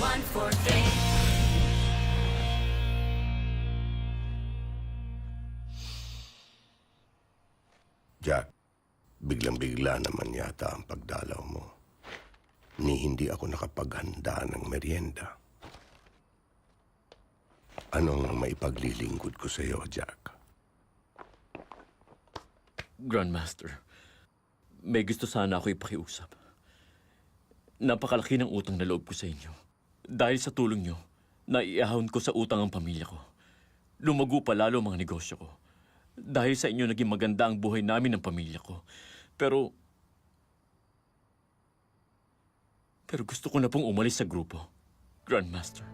148. Jack, biglang-bigla naman yata ang pagdalaw mo. Hindi ako nakapaghanda ng merienda. Anong maipaglilingkod ko sa iyo, Jack? Grandmaster, may gusto sana ako ipakiusap. Napakalaki ng utang na loob ko sa inyo. Dahil sa tulong nyo, naiahon ko sa utang ang pamilya ko. Lumago pa lalo ang mga negosyo ko. Dahil sa inyo naging maganda ang buhay namin ng pamilya ko. Pero gusto ko na pong umalis sa grupo, Grandmaster.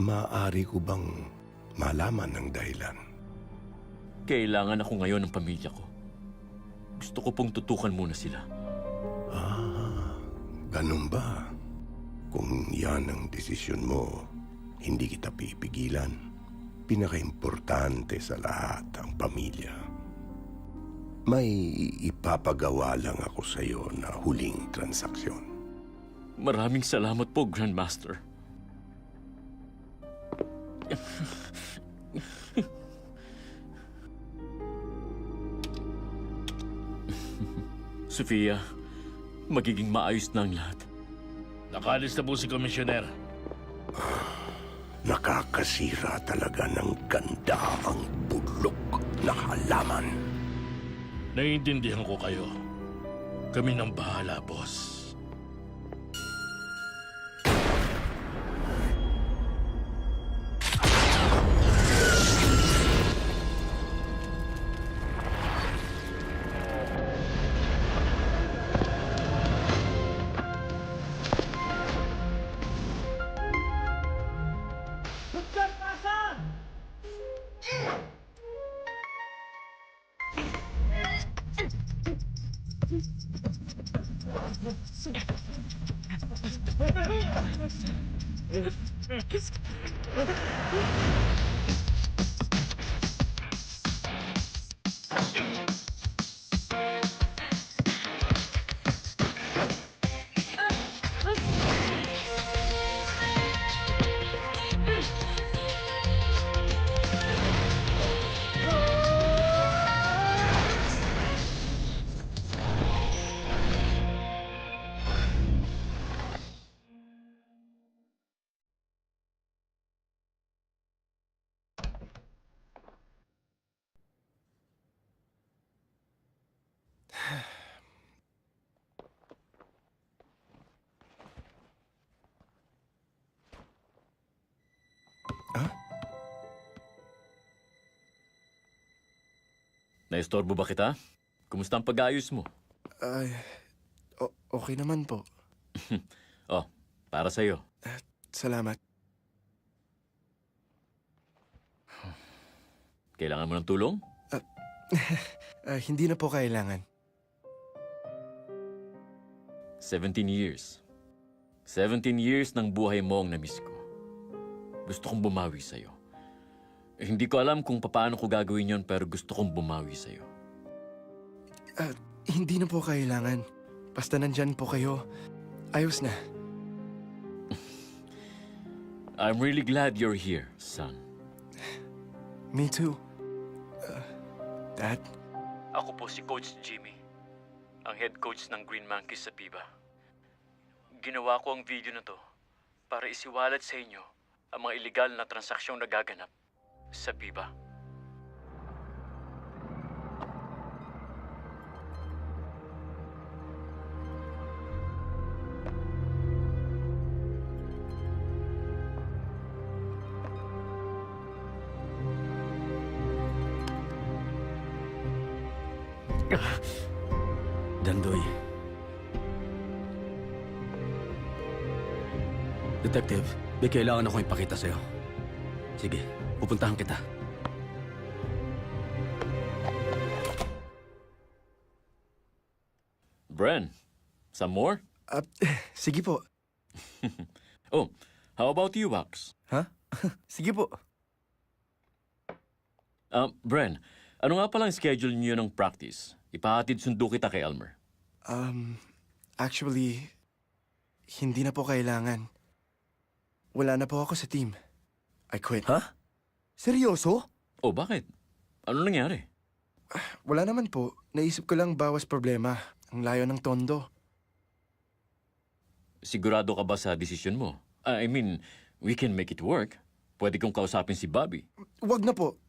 Maaari ko bang malaman ng dahilan? Kailangan ako ngayon ng pamilya ko. Gusto ko pong tutukan muna sila. Ganun ba? Kung yan ang desisyon mo, hindi kita pipigilan. Pinaka-importante sa lahat ang pamilya. May ipapagawa lang ako sa iyo na huling transaksyon. Maraming salamat po, Grandmaster. Sofia, magiging maayos na ang lahat. Nakalis na po si Komisyoner. Nakakasira talaga ng ganda ang bulok na halaman. Naiintindihan ko kayo. Kami nang bahala, boss. Naistorbo ba kita? Kumusta ang pag-aayos mo? Ay, okay naman po. Oh, para sa'yo. Salamat. Kailangan mo ng tulong? Hindi na po kailangan. 17 years. 17 years ng buhay mo ang namiss ko. Gusto kong bumawi sa'yo. Hindi ko alam kung paano ko gagawin yon pero gusto kong bumawi sa'yo. Hindi na po kailangan. Basta nandyan po kayo. Ayos na. I'm really glad you're here, son. Me too. Dad? Ako po si Coach Jimmy, ang head coach ng Green Monkeys sa PIBA. Ginawa ko ang video na to para isiwalat sa inyo ang mga illegal na transaksyong nagaganap sa PIBA. Dandoy. Detective, may kailangan akong ipakita sa'yo. Sige, pupuntahan kita. Bren, some more? Sige po. Oh, how about you, Wax? Ha? Sige po. Bren, ano nga palang schedule niyo ng practice? Ipahatid sundo kita kay Elmer. Actually, hindi na po kailangan. Wala na po ako sa team. I quit. Ha? Seryoso? Oh, bakit? Ano nangyari? Wala naman po. Naisip ko lang bawas problema. Ang layo ng Tondo. Sigurado ka ba sa desisyon mo? I mean, we can make it work. Pwede kong kausapin si Bobby. Wag na po.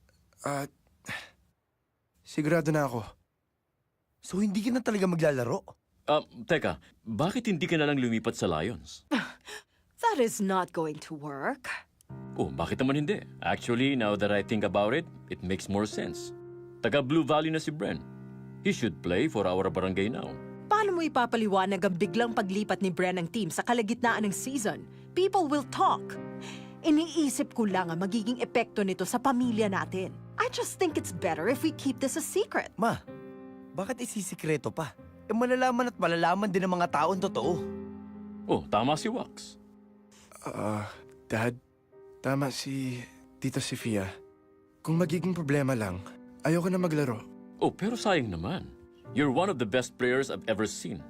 Sigurado na ako. So hindi ka na talaga maglalaro? Teka, bakit hindi ka na lang lumipat sa Lions? That is not going to work. Oh, bakit naman hindi? Actually, now that I think about it, it makes more sense. Taga Blue Valley na si Bren. He should play for our barangay now. Paano mo ipapaliwanag ang biglang paglipat ni Bren ng team sa kalagitnaan ng season? People will talk. Iniisip ko lang ang magiging epekto nito sa pamilya natin. I just think it's better if we keep this a secret. Ma, bakit isisikreto pa? Malalaman at malalaman din ng mga taon totoo. Oh, tama si Wax. Dad, tama si Tita Sofia. Kung magiging problema lang, ayoko na maglaro. Oh, pero sayang naman. You're one of the best players I've ever seen.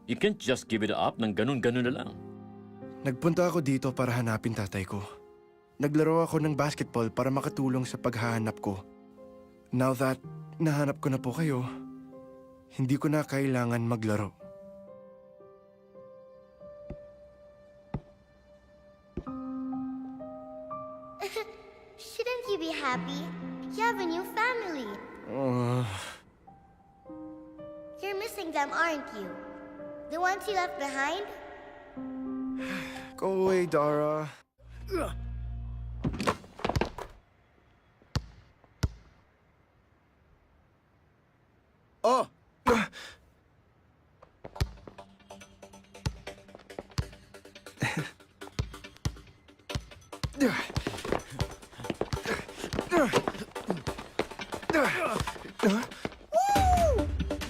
You can't just give it up ng ganun-ganun na lang. Nagpunta ako dito para hanapin tatay ko. Naglaro ako ng basketball para makatulong sa paghahanap ko. Now that nahanap ko na po kayo, hindi ko na kailangan maglaro. Shouldn't you be happy? You have a new family. You're missing them, aren't you? The ones you left behind? Go away, Dara. Oh! Woo!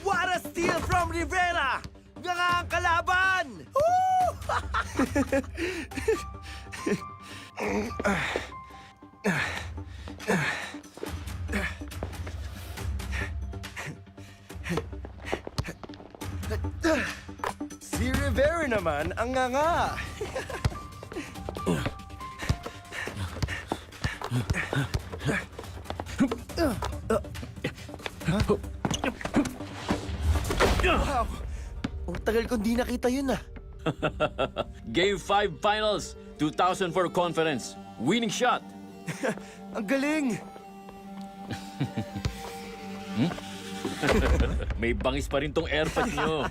What a steal from Rivera! Nga nga ang kalaban! Woo! Si Rivera naman ang nga nga! Wow! Ang tagal kong di nakita yun ah. Game 5 Finals, 2004 Conference. Winning shot. Ang galing! May bangis pa rin tong airpod nyo.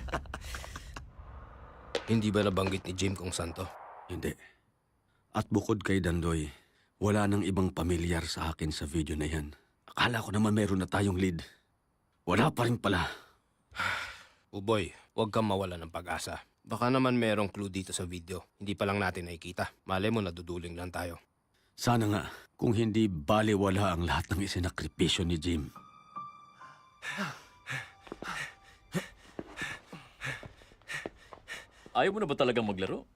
Hindi ba nabanggit ni Jim kung santo? Hindi. At bukod kay Dandoy, wala nang ibang pamilyar sa akin sa video na yan. Akala ko naman mayroon na tayong lead. Wala pa rin pala. Uboy, huwag kang mawala ng pag-asa. Baka naman merong clue dito sa video. Hindi pa lang natin nakikita. Malay mo naduduling lang tayo. Sana nga, kung hindi baliwala ang lahat ng isinakripisyo ni Jim. Ayaw mo na ba talagang maglaro?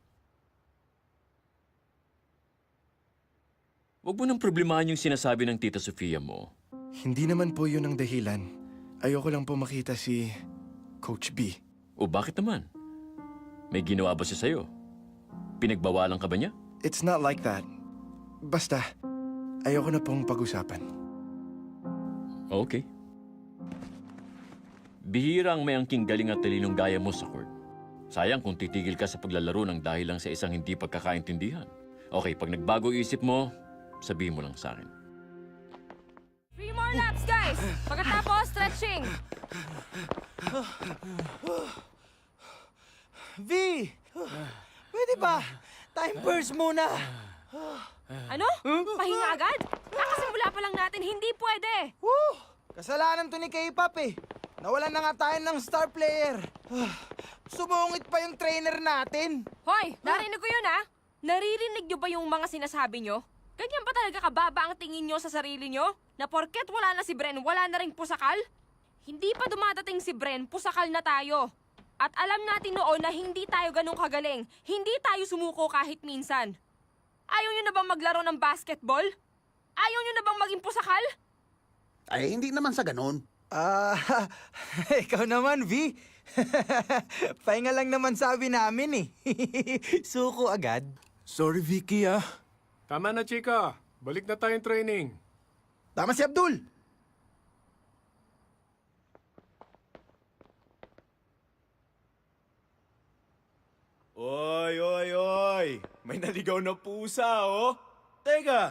Huwag mo nang problemahan yung sinasabi ng Tita Sofia mo. Hindi naman po yun ang dahilan. Ayoko lang po makita si Coach B. O bakit naman? May ginawa ba siya sa'yo? Pinagbawalan ka ba niya? It's not like that. Basta, ayoko na pong pag-usapan. Okay. Bihirang may angking galing at talinong gaya mo sa court. Sayang kung titigil ka sa paglalaro ng dahil lang sa isang hindi pagkakaintindihan. Okay, pag nagbago isip mo, sabihin mo lang sa akin. 3 more laps, guys! Pagkatapos, stretching! V! Pwede ba? Time burst muna! Ano? Pahinga agad? Nakasimula pa lang natin, hindi pwede! Woo! Kasalanan to ni K-pop eh. Nawalan na nga tayo ng star player. Sumungit pa yung trainer natin. Hoy, narinig ko yun ha? Naririnig nyo ba yung mga sinasabi nyo? Ganyan ba talaga kababa ang tingin nyo sa sarili nyo? Na porket wala na si Bren, wala na ring pusakal? Hindi pa dumadating si Bren, pusakal na tayo. At alam natin noon na hindi tayo ganun kagaling. Hindi tayo sumuko kahit minsan. Ayaw nyo na bang maglaro ng basketball? Ayaw nyo na bang maging pusakal? Ay, hindi naman sa ganun. Ikaw naman, V. Pahinga lang naman sabi namin eh. Suko agad. Sorry, Vicky, ah. Tama na, chika. Balik na tayong training. Tama si Abdul. Oy, oy, oy! May naligaw na pusa, oh! Teka,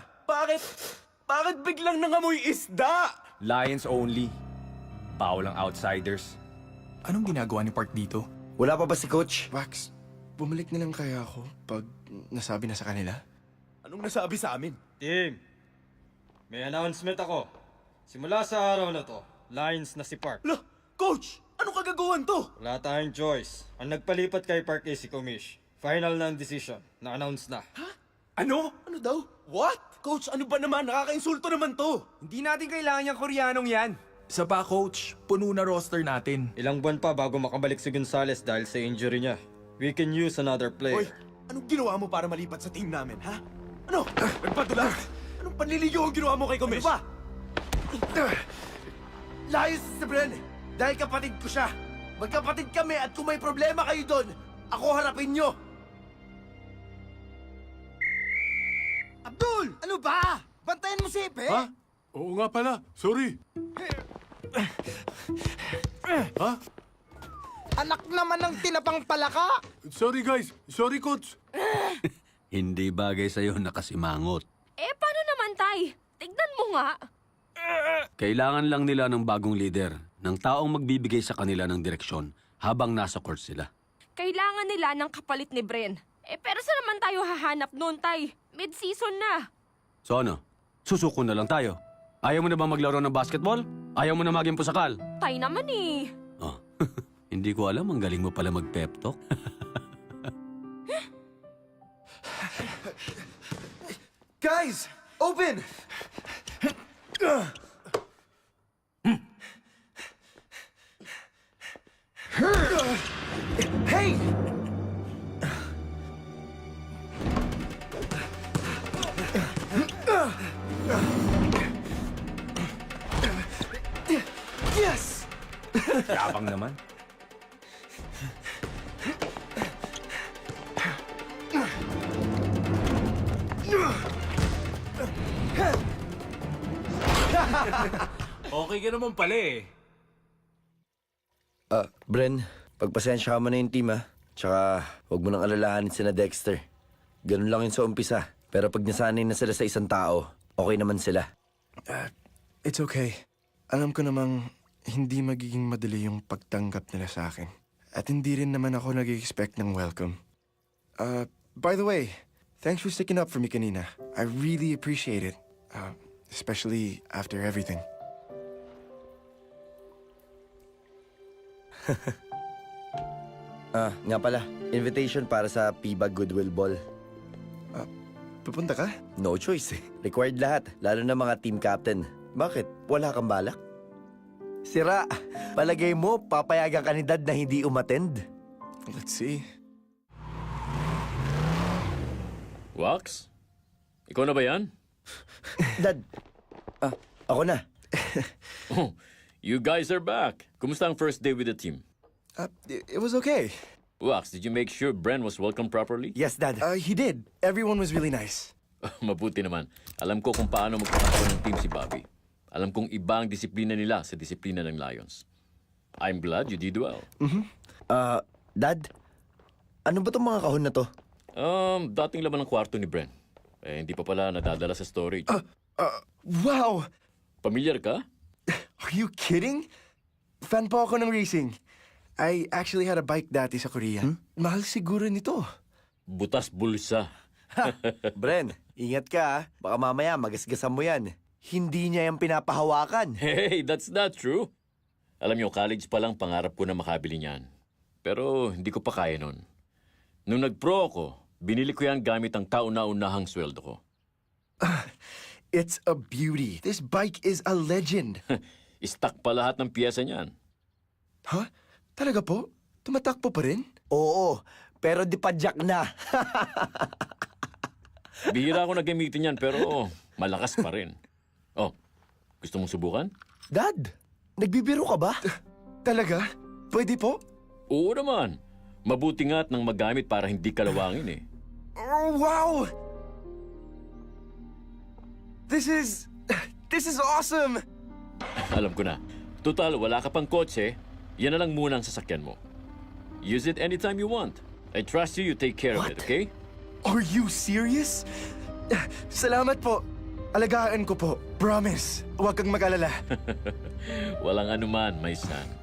bakit biglang nangamoy isda? Lions only. Bawal ang outsiders. Anong ginagawa ni Park dito? Wala pa ba si Coach? Wax, bumalik na lang kaya ako pag nasabi na sa kanila? Anong nasabi sa amin? Team, may announcement ako. Simula sa araw na to, Lions na si Park. Lo, Coach! Anong kagagawan to? Wala tayong choice. Ang nagpalipat kay Park ay si Komish. Final na ang decision. Na-announce na. Ano? Ano daw? What? Coach, ano ba naman? Nakaka-insulto naman to. Hindi natin kailangan yung Koreanong yan. Isa pa, Coach. Puno na roster natin. Ilang buwan pa bago makabalik si Gonzales dahil sa injury niya. We can use another player. Oy, anong ginawa mo para malipat sa team namin, ha? Ano? Nagpadulas? Anong panliligaw ang ginawa mo kay Komish? Ano ba? Layos si Bren! Dahil kapatid ko siya! Magkapatid kami at kung may problema kayo doon, ako harapin nyo! Abdul! Ano ba? Bantayan mo si Ipe? Ha? Oo nga pala. Sorry. Ha? Anak naman ng tinapang palaka! Sorry guys. Sorry coach. Hindi bagay sa'yo nakasimangot. Eh, paano naman, Tay? Tignan mo nga. Kailangan lang nila ng bagong leader, ng taong magbibigay sa kanila ng direksyon habang nasa court sila. Kailangan nila ng kapalit ni Bren. Eh, pero saan naman tayo hahanap noon, Tay? Mid-season na. So ano? Susuko na lang tayo. Ayaw mo na ba maglaro ng basketball? Ayaw mo na maging pusakal? Tay naman eh. Oh, hindi ko alam. Ang galing mo pala mag-pep talk. Guys! Open! Hey! Yes! Yabang naman. Okay ka naman pala eh. Bren, pagpasensya mo na yung team, ha? Tsaka, huwag mo nang alalahanin sina Dexter. Ganun lang yun sa umpisa. Pero pag nasanay na sila sa isang tao, okay naman sila. It's okay. Alam ko namang hindi magiging madali yung pagtanggap nila sa akin. At hindi rin naman ako nag-expect ng welcome. By the way, thanks for sticking up for me kanina. I really appreciate it. Especially after everything. Nga pala, invitation para sa PBA Goodwill Ball. Pupunta ka? No choice eh. Required lahat, lalo na mga team captain. Bakit? Wala kang balak? Sira, palagay mo, papayagan ka ni Dad na hindi umattend? Let's see. Wax? Ikaw na ba yan? Dad, ako na. Oh, you guys are back. Kumusta ang first day with the team? It was okay. Wax, did you make sure Bren was welcomed properly? Yes, Dad. He did. Everyone was really nice. Mabuti naman. Alam ko kung paano magpapasok ng team si Bobby. Alam kong iba ang disiplina nila sa disiplina ng Lions. I'm glad you did well. Dad, ano ba tong mga kahon na to? Dating laman ng kwarto ni Bren. Eh, hindi pa pala nadadala sa storage. Wow! Pamilyar ka? Are you kidding? Fan po ako ng racing. I actually had a bike dati sa Korea. Mahal siguro nito. Butas bulsa. Bren, ingat ka ha. Baka mamaya magasgasan mo yan. Hindi niya yung pinapahawakan. Hey, that's not true. Alam niyo, college pa lang pangarap ko na makabili niyan. Pero hindi ko pa kaya nun. Nung nag-pro ako, binili ko yan gamit ang kauna-unahang sweldo ko. It's a beauty. This bike is a legend. Stock pa lahat ng piyesa niyan. Huh? Talaga po? Tumatakbo pa rin? Oo, pero di padyak na. Bihira ako na gamitin yan, pero malakas pa rin. Oh, gusto mong subukan? Dad, nagbibiro ka ba? Talaga? Pwede po? Oo naman. Mabuti nga't nang magamit para hindi kalawangin eh. Oh, wow! This is awesome! Alam ko na. Total, wala ka pang kotse. Yan na lang muna ang sasakyan mo. Use it anytime you want. I trust you take care of it, okay? Are you serious? Salamat po. Alagaan ko po. Promise. Huwag kang mag-alala. Walang anuman, my son.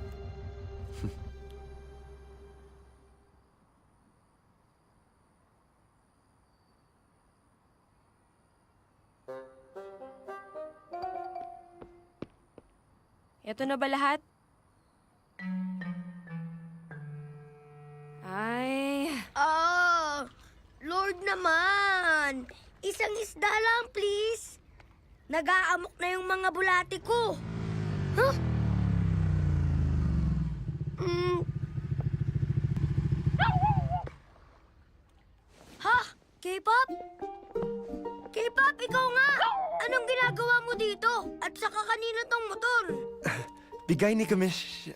Ito na ba lahat? Ay... Lord naman! Isang isda lang, please! Nag-aamok na yung mga bulati ko. Huh? Ha? K-pop? K-pop, ikaw nga! Anong ginagawa mo dito? At saka kanina tong motor? Bigay ni Kamish...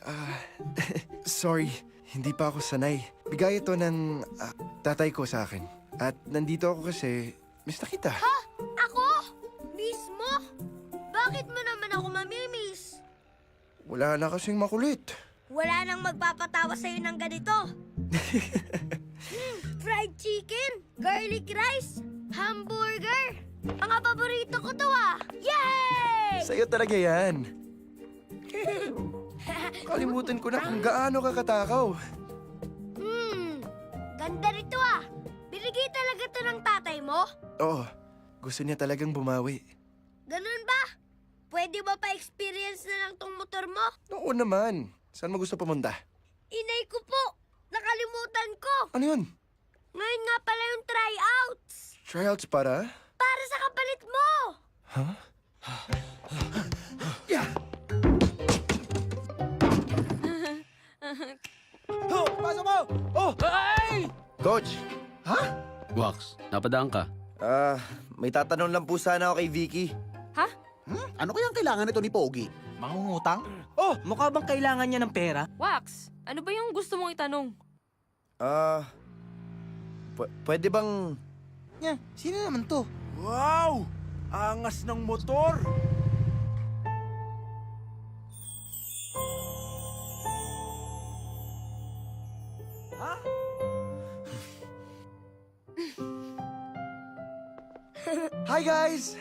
sorry, hindi pa ako sanay. Bigay ito ng tatay ko sa akin. At nandito ako kasi miss na kita. Ha? Ako? Miss mo? Bakit mo naman ako mamimiss? Wala na kasing makulit. Wala nang magpapatawa sa'yo ng ganito. Fried chicken, garlic rice, hamburger. Mga paborito ko to Yay! Sa'yo talaga yan. Kalimutan ko na kung gaano ka katakaw. Ganda rito Binigay talaga to ng tatay mo? Oo, gusto niya talagang bumawi. Ganun ba? Pwede ba pa-experience na lang tong motor mo? Oo naman. Saan mo gusto pumunta? Inay ko po! Nakalimutan ko! Ano yun? Ngayon nga pala yung tryouts! Tryouts para? Para sa kapalit mo! Huh? Pasok mo! Oh! Ay! Coach! Wax, napadaan ka. May tatanong lang po sana ako kay Vicky. Ha? Ano kayang kailangan nito ni Pogi? Mangungutang? Oh! Mukha bang kailangan niya ng pera? Wax, ano ba yung gusto mong itanong? Pwede bang... Sino naman to? Wow! Angas ng motor! Hi guys!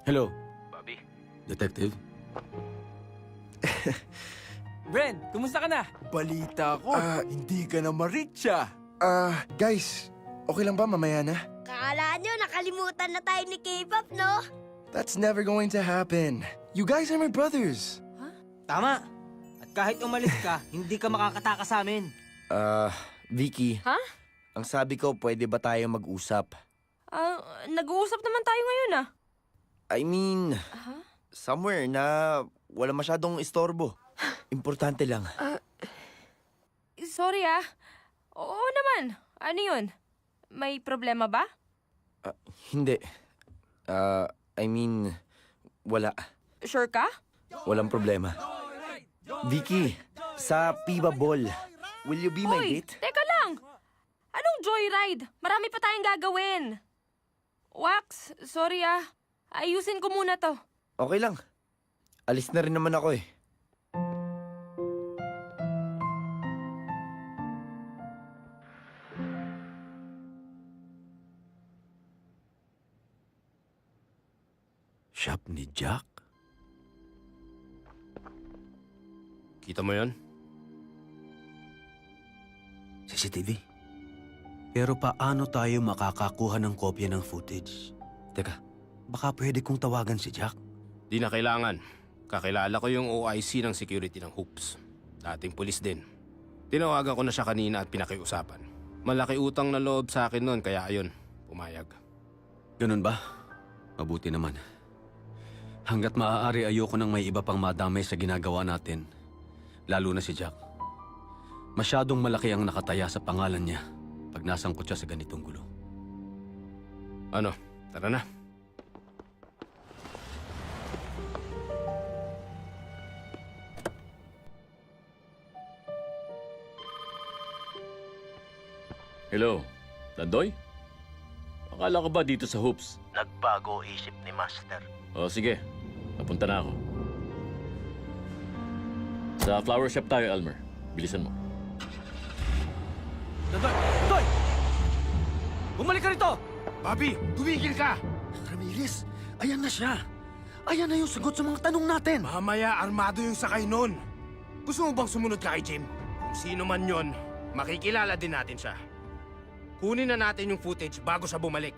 Hello, Bobby? detective. Bren, kumusta ka na? Balita ko, hindi ka na ma-reach Guys, okay lang ba mamaya na? Kala nyo, nakalimutan na tayo ni K-pop, no? That's never going to happen. You guys are my brothers. Tama. At kahit umalis ka, hindi ka makakataka sa amin. Vicky. Ha? Ang sabi ko, pwede ba tayo mag-usap? Nag-uusap naman tayo ngayon I mean, somewhere na wala masyadong istorbo. Importante lang. Sorry Oo naman. Ano yun? May problema ba? Hindi. I mean, wala. Sure ka? Walang problema. Vicky, sa Piba Ball, will you be my Hoy, date? teka lang! Anong joyride? Marami pa tayong gagawin. Wax, sorry Ayusin ko muna to. Okay lang. Alis na rin naman ako eh. Shop ni Jack? Kita mo yon? CCTV. Pero paano tayo makakakuha ng kopya ng footage? Teka, baka pwede kong tawagan si Jack? Di na kailangan. Kakilala ko yung OIC ng security ng Hoops. Dating pulis din. Tinawagan ko na siya kanina at pinakiusapan. Malaki utang na loob sa akin noon kaya ayun, pumayag. Ganun ba? Mabuti naman. Hanggat maaari ayoko nang may iba pang madamay sa ginagawa natin. Lalo na si Jack. Masyadong malaki ang nakataya sa pangalan niya pag nasangkot siya sa ganitong gulo. Ano, tara na. Hello, Landoy? Akala ko ba dito sa Hoops? Nagbago isip ni Master. O sige, napunta na ako. Sa flower shop tayo, Elmer. Bilisan mo. Landoy! Bumalik ka rito! Bobby, tumigil ka! Ramirez, ayan na siya. Ayan na yung sagot sa mga tanong natin. Mamaya, armado yung sakay nun. Gusto mo bang sumunod ka kay Jim? Kung sino man yon, makikilala din natin siya. Kunin na natin yung footage bago siya bumalik.